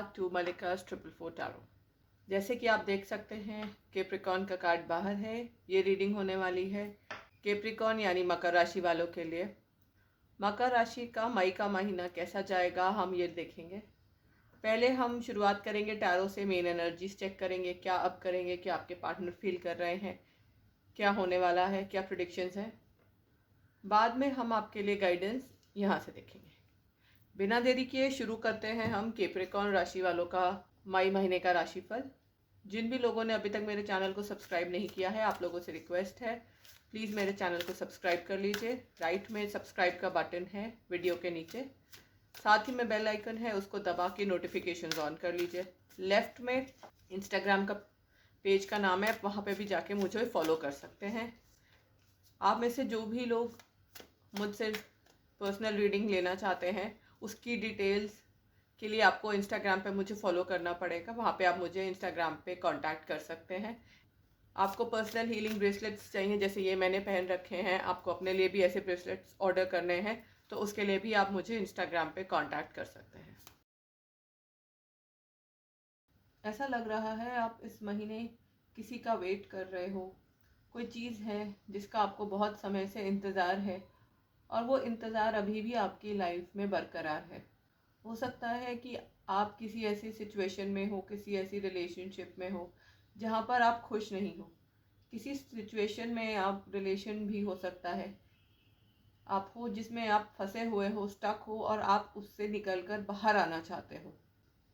Back to मलिकास 444 tarot. जैसे कि आप देख सकते हैं कैप्रिकॉर्न का कार्ड बाहर है। ये रीडिंग होने वाली है कैप्रिकॉर्न यानी मकर राशि वालों के लिए। मकर राशि का मई का महीना कैसा जाएगा हम ये देखेंगे। पहले हम शुरुआत करेंगे टैरो से, मेन एनर्जीज चेक करेंगे, क्या अब करेंगे, क्या आपके पार्टनर फील कर रहे हैं, क्या होने वाला है, क्या प्रेडिक्शंस हैं। बाद में हम आपके लिए गाइडेंस यहाँ से देखेंगे। बिना देरी किए शुरू करते हैं हम कैप्रिकॉर्न राशि वालों का मई महीने का राशिफल। जिन भी लोगों ने अभी तक मेरे चैनल को सब्सक्राइब नहीं किया है, आप लोगों से रिक्वेस्ट है प्लीज़ मेरे चैनल को सब्सक्राइब कर लीजिए। राइट में सब्सक्राइब का बटन है वीडियो के नीचे, साथ ही में बेल आइकन है, उसको दबा के नोटिफिकेशंस ऑन कर लीजिए। लेफ्ट में इंस्टाग्राम का पेज का नाम है, वहाँ पे भी जाके मुझे फॉलो कर सकते हैं। आप में से जो भी लोग मुझसे पर्सनल रीडिंग लेना चाहते हैं उसकी डिटेल्स के लिए आपको इंस्टाग्राम पे मुझे फॉलो करना पड़ेगा। वहाँ पे आप मुझे इंस्टाग्राम पे कांटेक्ट कर सकते हैं। आपको पर्सनल हीलिंग ब्रेसलेट्स चाहिए, जैसे ये मैंने पहन रखे हैं, आपको अपने लिए भी ऐसे ब्रेसलेट्स ऑर्डर करने हैं तो उसके लिए भी आप मुझे इंस्टाग्राम पे कांटेक्ट कर सकते हैं। ऐसा लग रहा है आप इस महीने किसी का वेट कर रहे हो। कोई चीज़ है जिसका आपको बहुत समय से इंतज़ार है और वो इंतज़ार अभी भी आपकी लाइफ में बरकरार है। हो सकता है कि आप किसी ऐसी सिचुएशन में हो, किसी ऐसी रिलेशनशिप में हो जहाँ पर आप खुश नहीं हो। किसी सिचुएशन में आप रिलेशन भी हो सकता है आप हो जिसमें आप फंसे हुए हो, स्टक हो और आप उससे निकलकर बाहर आना चाहते हो।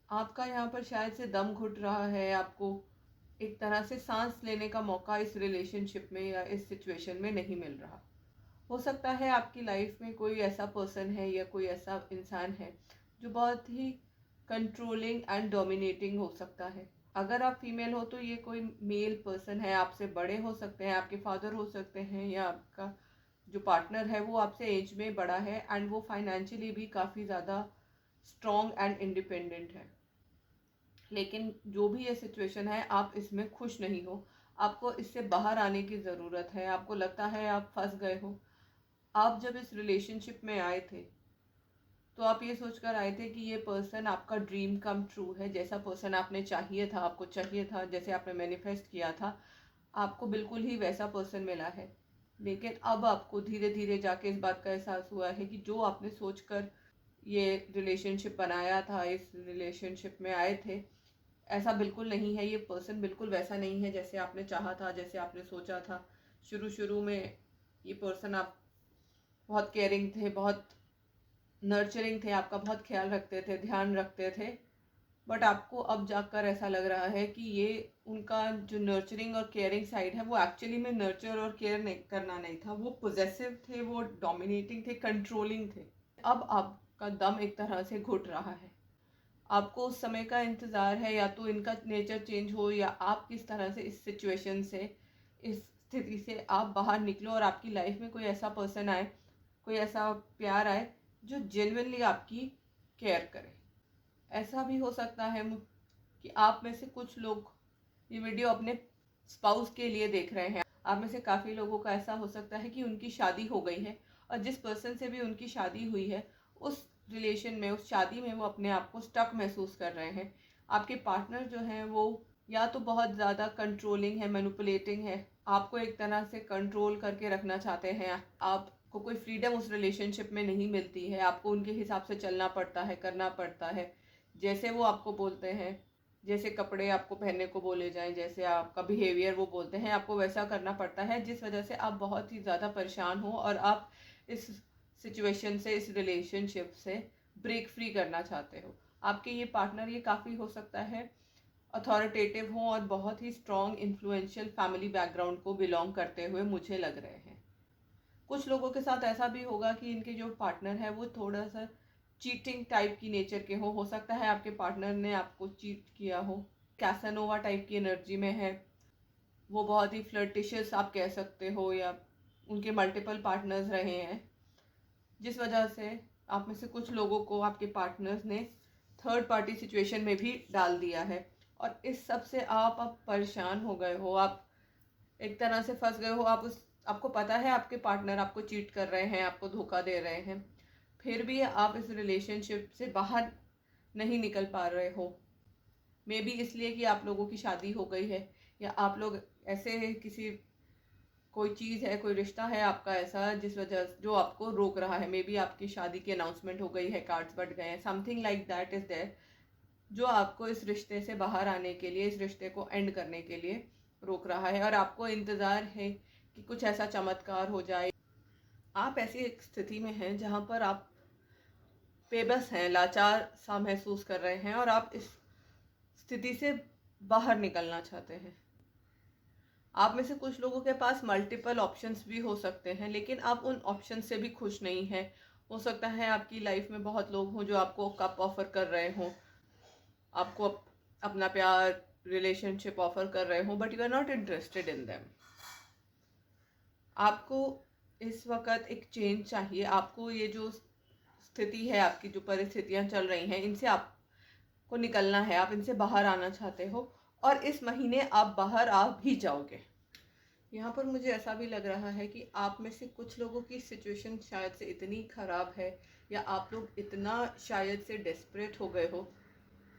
आपका यहाँ पर शायद से दम घुट रहा है, आपको एक तरह से सांस लेने का मौका इस रिलेशनशिप में या इस सिचुएशन में नहीं मिल रहा। हो सकता है आपकी लाइफ में कोई ऐसा पर्सन है या कोई ऐसा इंसान है जो बहुत ही कंट्रोलिंग एंड डोमिनेटिंग हो सकता है। अगर आप फीमेल हो तो ये कोई मेल पर्सन है, आपसे बड़े हो सकते हैं, आपके फादर हो सकते हैं, या आपका जो पार्टनर है वो आपसे एज में बड़ा है एंड वो फाइनेंशियली भी काफ़ी ज़्यादा स्ट्रॉन्ग एंड इंडिपेंडेंट है। लेकिन जो भी ये सिचुएशन है आप इसमें खुश नहीं हो, आपको इससे बाहर आने की ज़रूरत है। आपको लगता है आप फंस गए हो। आप जब इस रिलेशनशिप में आए थे तो आप ये सोचकर आए थे कि ये पर्सन आपका ड्रीम कम ट्रू है। जैसा पर्सन आपने चाहिए था, आपको चाहिए था, जैसे आपने मैनिफेस्ट किया था, आपको बिल्कुल ही वैसा पर्सन मिला है। लेकिन अब आपको धीरे धीरे जाके इस बात का एहसास हुआ है कि जो आपने सोचकर ये रिलेशनशिप बनाया था, इस रिलेशनशिप में आए थे, ऐसा बिल्कुल नहीं है। ये पर्सन बिल्कुल वैसा नहीं है जैसे आपने चाहा था, जैसे आपने सोचा था। शुरू शुरू में ये पर्सन आप बहुत केयरिंग थे, बहुत नर्चरिंग थे, आपका बहुत ख्याल रखते थे, ध्यान रखते थे। बट आपको अब जाकर ऐसा लग रहा है कि ये उनका जो नर्चरिंग और केयरिंग साइड है वो एक्चुअली में नर्चर और केयर नहीं करना नहीं था। वो पोजेसिव थे, वो डोमिनेटिंग थे, कंट्रोलिंग थे। अब आपका दम एक तरह से घुट रहा है। आपको उस समय का इंतज़ार है, या तो इनका नेचर चेंज हो या आप किस तरह से इस सिचुएशन से, इस स्थिति से आप बाहर निकलो और आपकी लाइफ में कोई ऐसा पर्सन आए, कोई ऐसा प्यार आए जो जेन्युइनली आपकी केयर करे। ऐसा भी हो सकता है कि आप में से कुछ लोग ये वीडियो अपने स्पाउस के लिए देख रहे हैं। आप में से काफ़ी लोगों का ऐसा हो सकता है कि उनकी शादी हो गई है और जिस पर्सन से भी उनकी शादी हुई है उस रिलेशन में, उस शादी में वो अपने आप को स्टक महसूस कर रहे हैं। आपके पार्टनर जो हैं वो या तो बहुत ज़्यादा कंट्रोलिंग है, मैनिपुलेटिंग है, आपको एक तरह से कंट्रोल करके रखना चाहते हैं। आपको कोई फ्रीडम उस रिलेशनशिप में नहीं मिलती है, आपको उनके हिसाब से चलना पड़ता है, करना पड़ता है। जैसे वो आपको बोलते हैं, जैसे कपड़े आपको पहनने को बोले जाएं, जैसे आपका बिहेवियर वो बोलते हैं, आपको वैसा करना पड़ता है, जिस वजह से आप बहुत ही ज़्यादा परेशान हो और आप इस सिचुएशन से, इस रिलेशनशिप से ब्रेक फ्री करना चाहते हो। आपके ये पार्टनर, ये काफ़ी हो सकता है अथॉरिटेटिव हो और बहुत ही स्ट्रॉन्ग इन्फ्लुएंशियल फैमिली बैकग्राउंड को बिलोंग करते हुए मुझे लग रहे हैं। कुछ लोगों के साथ ऐसा भी होगा कि इनके जो पार्टनर है वो थोड़ा सा चीटिंग टाइप की नेचर के हो सकता है आपके पार्टनर ने आपको चीट किया हो, कैसानोवा टाइप की एनर्जी में है, वो बहुत ही फ्लर्टिशियस आप कह सकते हो, या उनके मल्टीपल पार्टनर्स रहे हैं, जिस वजह से आप में से कुछ लोगों को आपके पार्टनर्स ने थर्ड पार्टी सिचुएशन में भी डाल दिया है। और इस सब से आप अब परेशान हो गए हो, आप एक तरह से फंस गए हो। आपको पता है आपके पार्टनर आपको चीट कर रहे हैं, आपको धोखा दे रहे हैं, फिर भी आप इस रिलेशनशिप से बाहर नहीं निकल पा रहे हो। मे बी इसलिए कि आप लोगों की शादी हो गई है, या आप लोग ऐसे किसी कोई चीज़ है, कोई रिश्ता है आपका ऐसा जिस वजह जो आपको रोक रहा है। मे बी आपकी शादी की अनाउंसमेंट हो गई है, कार्ड्स बट गए हैं, something like that is there, जो आपको इस रिश्ते से बाहर आने के लिए, इस रिश्ते को एंड करने के लिए रोक रहा है। और आपको इंतज़ार है कि कुछ ऐसा चमत्कार हो जाए। आप ऐसी एक स्थिति में हैं जहाँ पर आप बेबस हैं, लाचार सा महसूस कर रहे हैं, और आप इस स्थिति से बाहर निकलना चाहते हैं। आप में से कुछ लोगों के पास मल्टीपल ऑप्शंस भी हो सकते हैं, लेकिन आप उन ऑप्शन से भी खुश नहीं हैं। हो सकता है आपकी लाइफ में बहुत लोग हों जो आपको कप ऑफर कर रहे हों, आपको अपना प्यार, रिलेशनशिप ऑफर कर रहे हों, but you are not interested in them. आपको इस वक्त एक चेंज चाहिए। आपको ये जो स्थिति है, आपकी जो परिस्थितियां चल रही हैं, इनसे आपको निकलना है, आप इनसे बाहर आना चाहते हो, और इस महीने आप बाहर आ भी जाओगे। यहाँ पर मुझे ऐसा भी लग रहा है कि आप में से कुछ लोगों की सिचुएशन शायद से इतनी ख़राब है, या आप लोग इतना शायद से डेस्परेट हो गए हो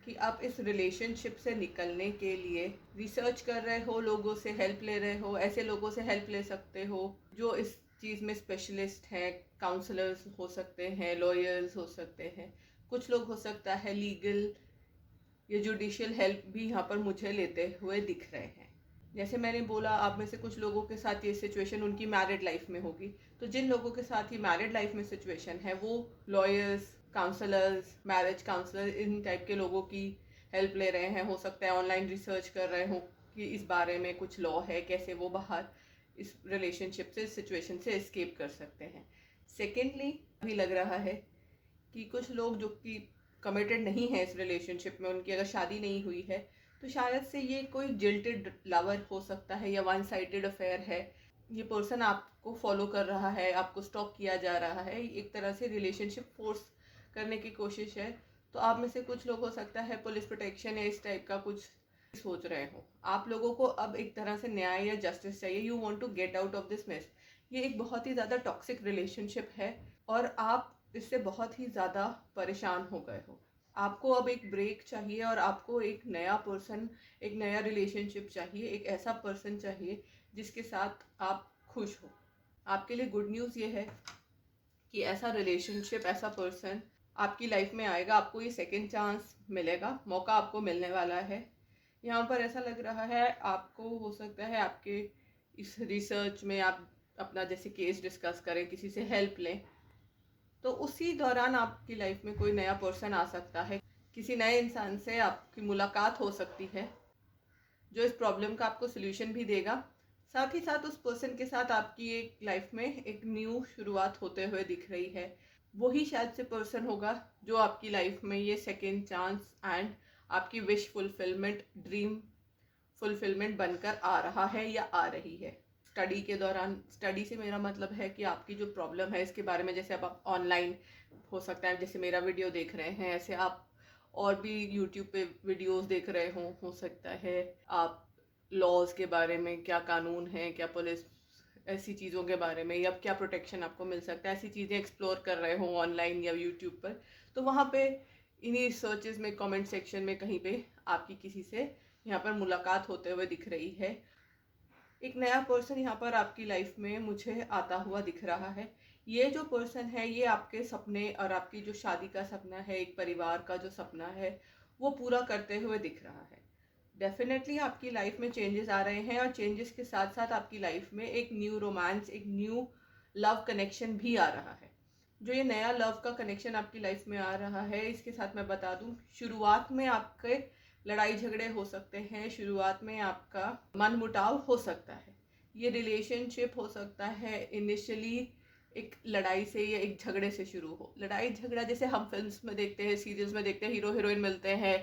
कि आप इस रिलेशनशिप से निकलने के लिए रिसर्च कर रहे हो, लोगों से हेल्प ले रहे हो। ऐसे लोगों से हेल्प ले सकते हो जो इस चीज़ में स्पेशलिस्ट हैं, काउंसलर्स हो सकते हैं, लॉयर्स हो सकते हैं, कुछ लोग हो सकता है लीगल या जुडिशियल हेल्प भी यहाँ पर मुझे लेते हुए दिख रहे हैं। जैसे मैंने बोला, आप में से कुछ लोगों के साथ ये सिचुएशन उनकी मैरिड लाइफ में होगी, तो जिन लोगों के साथ ये मैरिड लाइफ में सिचुएशन है, वो लॉयर्स, काउंसलर्स, मैरिज काउंसलर, इन टाइप के लोगों की हेल्प ले रहे हैं। हो सकता है ऑनलाइन रिसर्च कर रहे हो कि इस बारे में कुछ लॉ है, कैसे वो बाहर इस रिलेशनशिप से, इस सिचुएशन से एस्केप कर सकते हैं। सेकेंडली भी लग रहा है कि कुछ लोग जो कि कमिटेड नहीं है इस रिलेशनशिप में, उनकी अगर शादी नहीं हुई है, तो शायद से ये कोई जिल्टेड लवर हो सकता है, या वन साइडेड अफेयर है। ये पर्सन आपको फॉलो कर रहा है, आपको स्टॉक किया जा रहा है, एक तरह से रिलेशनशिप फोर्स करने की कोशिश है। तो आप में से कुछ लोग हो सकता है पुलिस प्रोटेक्शन या इस टाइप का कुछ सोच रहे हो। आप लोगों को अब एक तरह से न्याय या जस्टिस चाहिए। You want to get out of this mess. ये एक बहुत ही ज़्यादा टॉक्सिक रिलेशनशिप है, और आप इससे बहुत ही ज़्यादा परेशान हो गए हो। आपको अब एक ब्रेक चाहिए, और आपको एक नया पर्सन, एक नया रिलेशनशिप चाहिए, एक ऐसा पर्सन चाहिए जिसके साथ आप खुश हो। आपके लिए गुड न्यूज़ ये है कि ऐसा रिलेशनशिप, ऐसा पर्सन आपकी लाइफ में आएगा। आपको ये सेकंड चांस मिलेगा, मौका आपको मिलने वाला है। यहाँ पर ऐसा लग रहा है आपको, हो सकता है आपके इस रिसर्च में आप अपना जैसे केस डिस्कस करें, किसी से हेल्प लें, तो उसी दौरान आपकी लाइफ में कोई नया पर्सन आ सकता है। किसी नए इंसान से आपकी मुलाकात हो सकती है जो इस प्रॉब्लम का आपको सोल्यूशन भी देगा। साथ ही साथ उस पर्सन के साथ आपकी एक लाइफ में एक न्यू शुरुआत होते हुए दिख रही है। वही शायद से पर्सन होगा जो आपकी लाइफ में ये सेकेंड चांस एंड आपकी विश फुलफिलमेंट, ड्रीम फुलफिलमेंट बनकर आ रहा है या आ रही है। स्टडी के दौरान, स्टडी से मेरा मतलब है कि आपकी जो प्रॉब्लम है इसके बारे में, जैसे अब आप ऑनलाइन हो सकता है जैसे मेरा वीडियो देख रहे हैं, ऐसे आप और भी यूट्यूब पे वीडियोस देख रहे हो सकता है आप लॉज के बारे में, क्या कानून है, क्या पुलिस, ऐसी चीज़ों के बारे में, या क्या प्रोटेक्शन आपको मिल सकता है, ऐसी चीज़ें एक्सप्लोर कर रहे हो ऑनलाइन या यूट्यूब पर। तो वहाँ पे इन्हीं सर्चेस में, कमेंट सेक्शन में कहीं पे आपकी किसी से यहाँ पर मुलाकात होते हुए दिख रही है। एक नया पर्सन यहाँ पर आपकी लाइफ में मुझे आता हुआ दिख रहा है। ये जो पर्सन है, ये आपके सपने और आपकी जो शादी का सपना है, एक परिवार का जो सपना है, वो पूरा करते हुए दिख रहा है। डेफिनेटली आपकी लाइफ में चेंजेस आ रहे हैं, और चेंजेस के साथ साथ आपकी लाइफ में एक न्यू रोमांस, एक न्यू लव कनेक्शन भी आ रहा है। जो ये नया लव का कनेक्शन आपकी लाइफ में आ रहा है, इसके साथ मैं बता दूं, शुरुआत में आपके लड़ाई झगड़े हो सकते हैं, शुरुआत में आपका मन मुटाव हो सकता है। ये रिलेशनशिप हो सकता है इनिशियली एक लड़ाई से या एक झगड़े से शुरू हो। लड़ाई झगड़ा जैसे हम फिल्म्स में देखते हैं, सीरियल्स में देखते हैं, हीरो हीरोइन मिलते हैं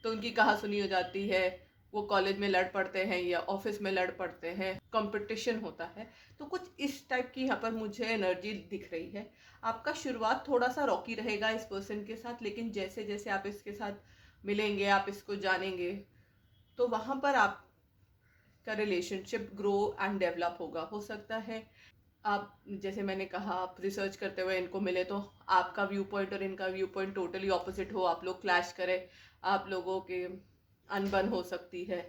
तो उनकी कहासुनी हो जाती है, वो कॉलेज में लड़ पड़ते हैं या ऑफिस में लड़ पड़ते हैं, कंपटीशन होता है। तो कुछ इस टाइप की यहाँ पर मुझे एनर्जी दिख रही है। आपका शुरुआत थोड़ा सा रॉकी रहेगा इस पर्सन के साथ, लेकिन जैसे जैसे आप इसके साथ मिलेंगे, आप इसको जानेंगे, तो वहाँ पर आपका रिलेशनशिप ग्रो एंड डेवलप होगा। हो सकता है आप जैसे मैंने कहा, आप रिसर्च करते हुए इनको मिले तो आपका व्यू पॉइंट और इनका व्यू पॉइंट टोटली ऑपोजिट हो, आप लोग क्लैश करें, आप लोगों के अनबन हो सकती है,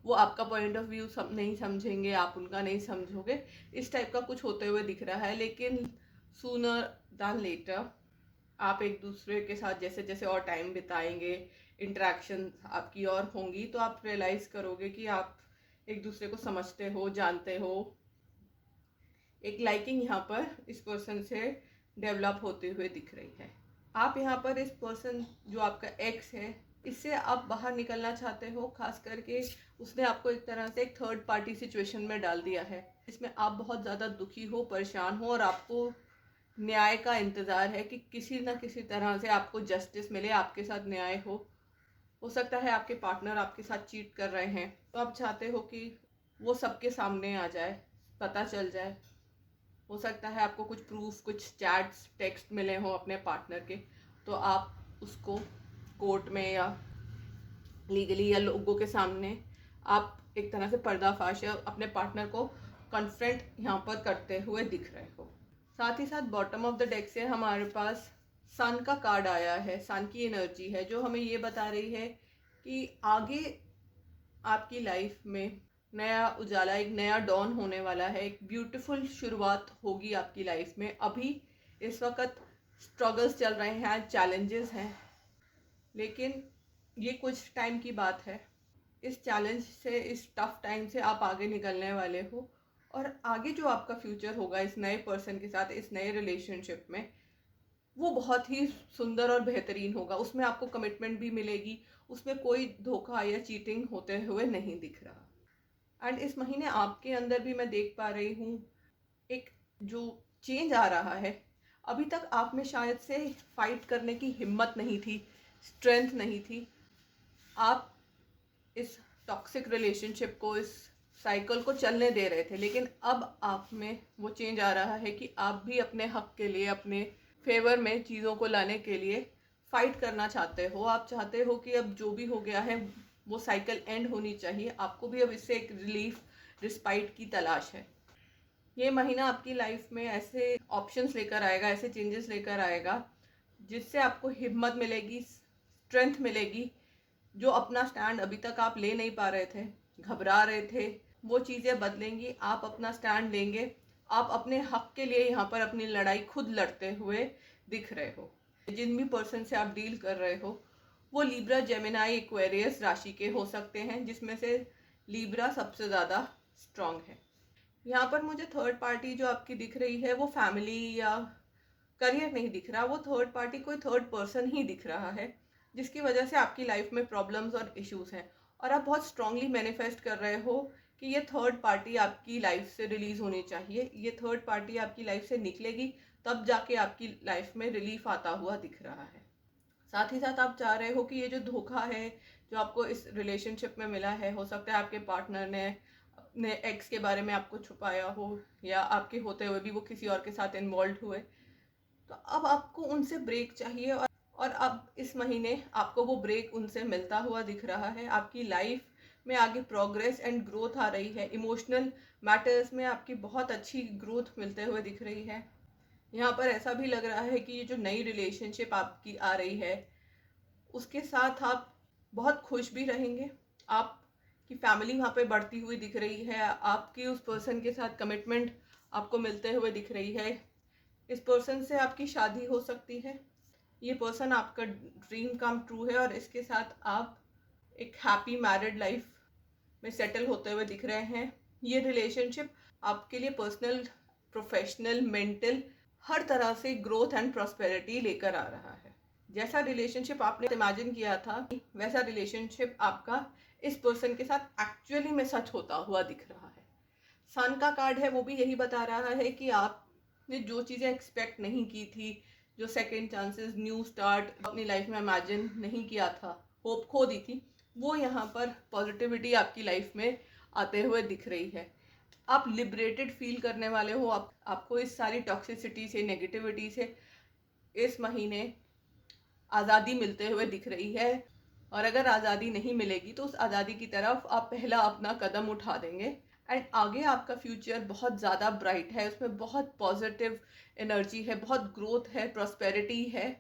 वो आपका पॉइंट ऑफ व्यू नहीं समझेंगे, आप उनका नहीं समझोगे, इस टाइप का कुछ होते हुए दिख रहा है। लेकिन सूनर दैन लेटर आप एक दूसरे के साथ जैसे जैसे और टाइम बिताएंगे, इंटरेक्शन आपकी और होंगी, तो आप रियलाइज करोगे कि आप एक दूसरे को समझते हो, जानते हो। एक लाइकिंग यहाँ पर इस पर्सन से डेवलप होते हुए दिख रही है। आप यहाँ पर इस पर्सन जो आपका एक्स है, इससे आप बाहर निकलना चाहते हो। खास करके उसने आपको एक तरह से एक थर्ड पार्टी सिचुएशन में डाल दिया है, इसमें आप बहुत ज़्यादा दुखी हो, परेशान हो, और आपको न्याय का इंतज़ार है कि किसी न किसी तरह से आपको जस्टिस मिले, आपके साथ न्याय हो सकता है आपके पार्टनर आपके साथ चीट कर रहे हैं, तो आप चाहते हो कि वो सबके सामने आ जाए, पता चल जाए। हो सकता है आपको कुछ प्रूफ, कुछ चैट्स, टेक्स्ट मिले हों अपने पार्टनर के, तो आप उसको कोर्ट में या लीगली या लोगों के सामने आप एक तरह से पर्दाफाश या अपने पार्टनर को कन्फ्रंट यहाँ पर करते हुए दिख रहे हो। साथ ही साथ बॉटम ऑफ द डेक से हमारे पास सन का कार्ड आया है। सन की एनर्जी है जो हमें ये बता रही है कि आगे आपकी लाइफ में नया उजाला, एक नया डॉन होने वाला है, एक ब्यूटीफुल शुरुआत होगी आपकी लाइफ में। अभी इस वक्त स्ट्रगल्स चल रहे हैं, चैलेंजेस हैं, लेकिन ये कुछ टाइम की बात है। इस चैलेंज से, इस टफ टाइम से आप आगे निकलने वाले हो, और आगे जो आपका फ्यूचर होगा इस नए पर्सन के साथ, इस नए रिलेशनशिप में, वो बहुत ही सुंदर और बेहतरीन होगा। उसमें आपको कमिटमेंट भी मिलेगी, उसमें कोई धोखा या चीटिंग होते हुए नहीं दिख रहा। एंड इस महीने आपके अंदर भी मैं देख पा रही हूँ एक जो चेंज आ रहा है। अभी तक आप में शायद से फाइट करने की हिम्मत नहीं थी, स्ट्रेंथ नहीं थी। आप इस टॉक्सिक रिलेशनशिप को, इस साइकिल को चलने दे रहे थे, लेकिन अब आप में वो चेंज आ रहा है कि आप भी अपने हक के लिए, अपने फेवर में चीज़ों को लाने के लिए फाइट करना चाहते हो। आप चाहते हो कि अब जो भी हो गया है वो साइकिल एंड होनी चाहिए, आपको भी अब इससे एक रिलीफ, रिस्पाइट की तलाश है। ये महीना आपकी लाइफ में ऐसे ऑप्शंस लेकर आएगा, ऐसे चेंजेस लेकर आएगा जिससे आपको हिम्मत मिलेगी, स्ट्रेंथ मिलेगी। जो अपना स्टैंड अभी तक आप ले नहीं पा रहे थे, घबरा रहे थे, वो चीज़ें बदलेंगी। आप अपना स्टैंड लेंगे, आप अपने हक के लिए यहाँ पर अपनी लड़ाई खुद लड़ते हुए दिख रहे हो। जिन भी पर्सन से आप डील कर रहे हो वो लिब्रा, जेमिनाई, एक्वेरियस राशि के हो सकते हैं, जिसमें से लिब्रा सबसे ज़्यादा स्ट्रांग है। यहाँ पर मुझे थर्ड पार्टी जो आपकी दिख रही है वो फैमिली या करियर नहीं दिख रहा, वो थर्ड पार्टी कोई थर्ड पर्सन ही दिख रहा है, जिसकी वजह से आपकी लाइफ में प्रॉब्लम्स और इश्यूज हैं। और आप बहुत स्ट्रांगली मैनिफेस्ट कर रहे हो कि ये थर्ड पार्टी आपकी लाइफ से रिलीज होनी चाहिए, ये थर्ड पार्टी आपकी लाइफ से निकलेगी, तब जाके आपकी लाइफ में रिलीफ आता हुआ दिख रहा है। साथ ही साथ आप चाह रहे हो कि ये जो धोखा है जो आपको इस रिलेशनशिप में मिला है, हो सकता है आपके पार्टनर ने अपने एक्स के बारे में आपको छुपाया हो, या आपके होते हुए भी वो किसी और के साथ इन्वॉल्व हुए, तो अब आपको उनसे ब्रेक चाहिए। और अब इस महीने आपको वो ब्रेक उनसे मिलता हुआ दिख रहा है। आपकी लाइफ में आगे प्रोग्रेस एंड ग्रोथ आ रही है। इमोशनल मैटर्स में आपकी बहुत अच्छी ग्रोथ मिलते हुए दिख रही है। यहाँ पर ऐसा भी लग रहा है कि ये जो नई रिलेशनशिप आपकी आ रही है उसके साथ आप बहुत खुश भी रहेंगे। आपकी फैमिली वहाँ पे बढ़ती हुई दिख रही है, आपकी उस पर्सन के साथ कमिटमेंट आपको मिलते हुए दिख रही है। इस पर्सन से आपकी शादी हो सकती है, ये पर्सन आपका ड्रीम कम ट्रू है, और इसके साथ आप एक हैप्पी मैरिड लाइफ में सेटल होते हुए दिख रहे हैं। ये रिलेशनशिप आपके लिए पर्सनल, प्रोफेशनल, मेंटल, हर तरह से ग्रोथ एंड प्रॉस्पेरिटी लेकर आ रहा है। जैसा रिलेशनशिप आपने इमेजिन किया था वैसा रिलेशनशिप आपका इस पर्सन के साथ एक्चुअली में सच होता हुआ दिख रहा है। सन का कार्ड है, वो भी यही बता रहा है कि आपने जो चीज़ें एक्सपेक्ट नहीं की थी, जो सेकेंड चांसेस, न्यू स्टार्ट अपनी लाइफ में इमेजिन नहीं किया था, होप खो दी थी, वो यहाँ पर पॉजिटिविटी आपकी लाइफ में आते हुए दिख रही है। आप लिबरेटेड फील करने वाले हो। आपको इस सारी टॉक्सिसिटी से, नेगेटिविटी से इस महीने आज़ादी मिलते हुए दिख रही है। और अगर आज़ादी नहीं मिलेगी तो उस आज़ादी की तरफ आप पहला अपना कदम उठा देंगे एंड आगे आपका फ्यूचर बहुत ज़्यादा ब्राइट है, उसमें बहुत पॉजिटिव एनर्जी है, बहुत ग्रोथ है, प्रॉस्पेरिटी है।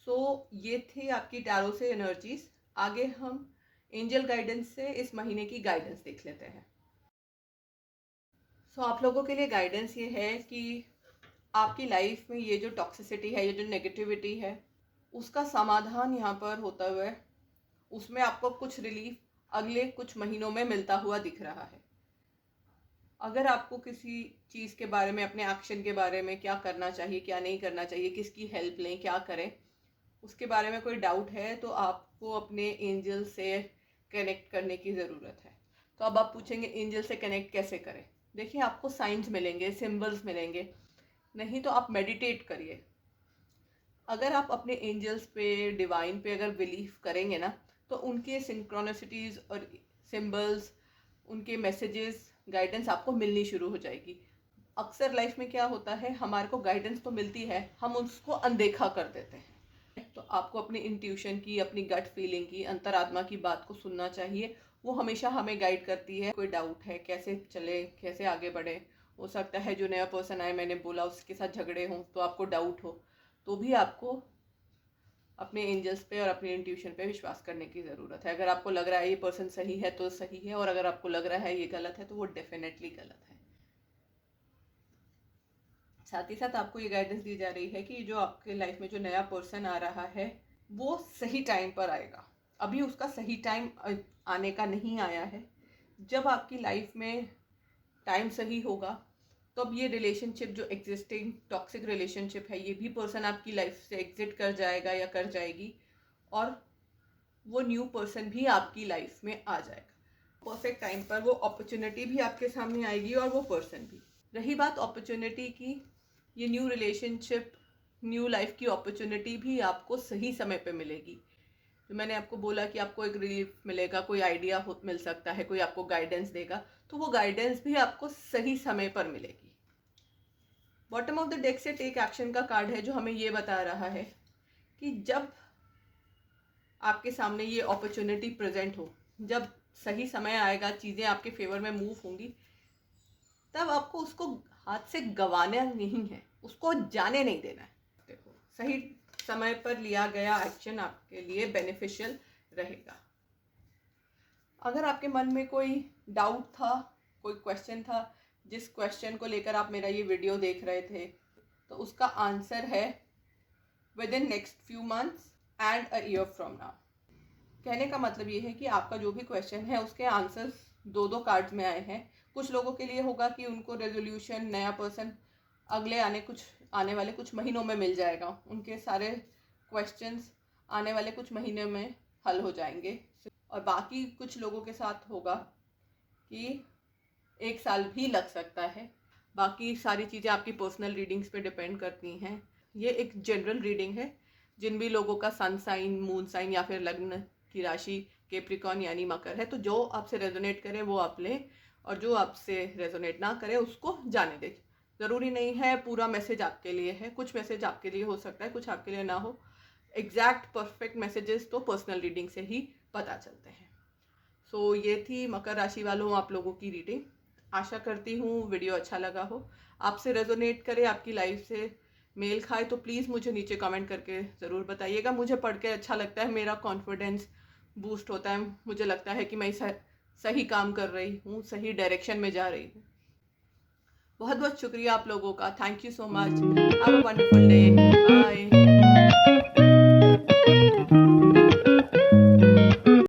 सो ये थी आपकी टैरो से एनर्जीज। आगे हम एंजल गाइडेंस से इस महीने की गाइडेंस देख लेते हैं। सो आप लोगों के लिए गाइडेंस ये है कि आपकी लाइफ में ये जो टॉक्सिसिटी है, ये जो नेगेटिविटी है, उसका समाधान यहाँ पर होता हुआ है, उसमें आपको कुछ रिलीफ अगले कुछ महीनों में मिलता हुआ दिख रहा है। अगर आपको किसी चीज़ के बारे में, अपने एक्शन के बारे में, क्या करना चाहिए क्या नहीं करना चाहिए, किसकी हेल्प लें, क्या करें, उसके बारे में कोई डाउट है तो आपको अपने एंजल से कनेक्ट करने की ज़रूरत है। तो अब आप पूछेंगे एंजल से कनेक्ट कैसे करें। देखिए, आपको साइंस मिलेंगे, सिंबल्स मिलेंगे, नहीं तो आप मेडिटेट करिए। अगर आप अपने एंजल्स पे, डिवाइन पे अगर बिलीव करेंगे ना, तो उनके सिंक्रोनिसिटीज़ और सिंबल्स, उनके मैसेजेस, गाइडेंस आपको मिलनी शुरू हो जाएगी। अक्सर लाइफ में क्या होता है, हमारे को गाइडेंस तो मिलती है, हम उसको अनदेखा कर देते हैं। तो आपको अपनी इंट्यूशन की, अपनी गट फीलिंग की, अंतरात्मा की बात को सुनना चाहिए। वो हमेशा हमें गाइड करती है। कोई डाउट है, कैसे चले, कैसे आगे बढ़े। हो सकता है जो नया पर्सन आए, मैंने बोला उसके साथ झगड़े हों, तो आपको डाउट हो, तो भी आपको अपने एंजल्स पे और अपनी इंट्यूशन पे विश्वास करने की ज़रूरत है। अगर आपको लग रहा है ये पर्सन सही है तो सही है, और अगर आपको लग रहा है ये गलत है तो वो डेफिनेटली गलत है। साथ ही साथ आपको ये गाइडेंस दी जा रही है कि जो आपके लाइफ में जो नया पर्सन आ रहा है वो सही टाइम पर आएगा। अभी उसका सही टाइम आने का नहीं आया है। जब आपकी लाइफ में टाइम सही होगा तो अब ये रिलेशनशिप, जो एग्जिस्टिंग टॉक्सिक रिलेशनशिप है, ये भी पर्सन आपकी लाइफ से एग्जिट कर जाएगा या कर जाएगी, और वो न्यू पर्सन भी आपकी लाइफ में आ जाएगा। परफेक्ट टाइम पर वो अपॉर्चुनिटी भी आपके सामने आएगी और वो पर्सन भी। रही बात अपॉर्चुनिटी की, ये न्यू रिलेशनशिप, न्यू लाइफ की अपॉर्चुनिटी भी आपको सही समय पे मिलेगी। तो मैंने आपको बोला कि आपको एक रिलीफ मिलेगा, कोई आइडिया मिल सकता है, कोई आपको गाइडेंस देगा, तो वो गाइडेंस भी आपको सही समय पर मिलेगी। बॉटम ऑफ द डेक से टेक एक्शन का कार्ड है, जो हमें ये बता रहा है कि जब आपके सामने ये अपॉर्चुनिटी प्रेजेंट हो, जब सही समय आएगा, चीज़ें आपके फेवर में मूव होंगी, तब आपको उसको हाथ से गंवाना नहीं है, उसको जाने नहीं देना है। देखो, सही समय पर लिया गया एक्शन आपके लिए बेनिफिशियल रहेगा। अगर आपके मन में कोई डाउट था, कोई क्वेश्चन था, जिस क्वेश्चन को लेकर आप मेरा ये वीडियो देख रहे थे, तो उसका आंसर है with in next few months and a year from now. कहने का मतलब ये है कि आपका जो भी क्वेश्चन है उसके आंसर्स दो दो कार्ड्स में आए हैं। कुछ लोगों के लिए होगा कि उनको रेजोल्यूशन, नया पर्सन आने वाले कुछ महीनों में मिल जाएगा, उनके सारे क्वेश्चंस आने वाले कुछ महीने में हल हो जाएंगे। और बाकी कुछ लोगों के साथ होगा कि 1 साल भी लग सकता है। बाकी सारी चीज़ें आपकी पर्सनल रीडिंग्स पे डिपेंड करती हैं। ये एक जनरल रीडिंग है। जिन भी लोगों का सन साइन, मून साइन या फिर लग्न की राशि कैप्रिकॉर्न यानी मकर है, तो जो आपसे रेजोनेट करे वो आप लें, और जो आपसे रेजोनेट ना करे उसको जाने दें। ज़रूरी नहीं है पूरा मैसेज आपके लिए है, कुछ मैसेज आपके लिए हो सकता है, कुछ आपके लिए ना हो। एग्जैक्ट परफेक्ट मैसेजेस तो पर्सनल रीडिंग से ही पता चलते हैं। सो ये थी मकर राशि वालों आप लोगों की रीडिंग। आशा करती हूँ वीडियो अच्छा लगा हो, आपसे रेजोनेट करे, आपकी लाइफ से मेल खाए, तो प्लीज़ मुझे नीचे कमेंट करके ज़रूर बताइएगा। मुझे पढ़ के अच्छा लगता है, मेरा कॉन्फिडेंस बूस्ट होता है, मुझे लगता है कि मैं सही काम कर रही हूँ, सही डायरेक्शन में जा रही हूँ। बहुत बहुत शुक्रिया आप लोगों का। Thank you so much. Have a wonderful day. Bye.